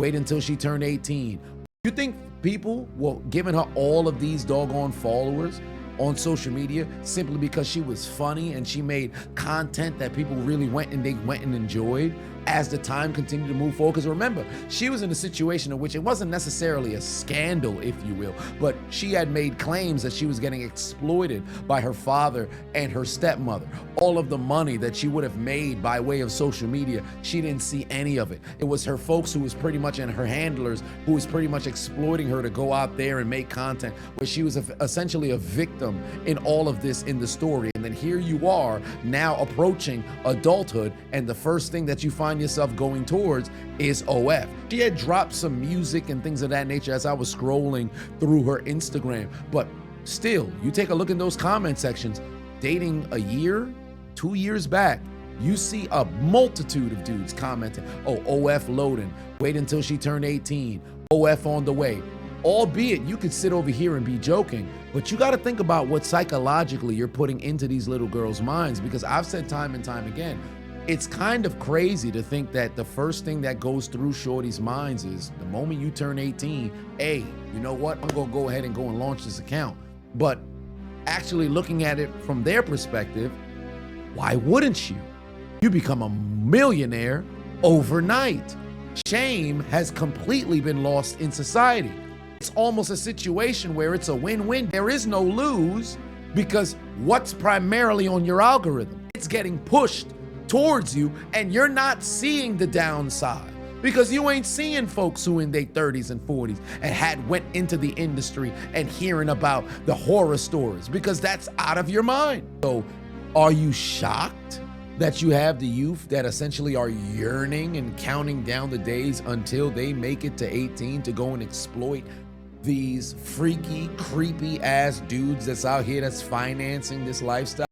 Wait until she turned 18. You think people were giving her all of these doggone followers on social media simply because she was funny and she made content that people really went and enjoyed as the time continued to move forward? Because remember, she was in a situation in which it wasn't necessarily a scandal, if you will, but she had made claims that she was getting exploited by her father and her stepmother. All of the money that she would have made by way of social media, she didn't see any of it. It was her folks who was pretty much, and her handlers who was pretty much exploiting her to go out there and make content where she was essentially a victim in all of this in the story. And then here you are now approaching adulthood, and the first thing that you find yourself going towards is OF. She had dropped some music and things of that nature as I was scrolling through her Instagram, but still, you take a look in those comment sections, dating a year, 2 years back, you see a multitude of dudes commenting, oh, OF loading, wait until she turned 18, OF on the way. Albeit you could sit over here and be joking, but you got to think about what psychologically you're putting into these little girls' minds, because I've said time and time again, it's kind of crazy to think that the first thing that goes through shorty's minds is the moment you turn 18, hey, you know what? I'm going to go ahead and go and launch this account. But actually looking at it from their perspective, why wouldn't you? You become a millionaire overnight. Shame has completely been lost in society. It's almost a situation where it's a win-win. There is no lose, because what's primarily on your algorithm? It's getting pushed towards you, and you're not seeing the downside because you ain't seeing folks who in their 30s and 40s and went into the industry and hearing about the horror stories, because that's out of your mind. So are you shocked that you have the youth that essentially are yearning and counting down the days until they make it to 18 to go and exploit these freaky, creepy ass dudes that's out here that's financing this lifestyle?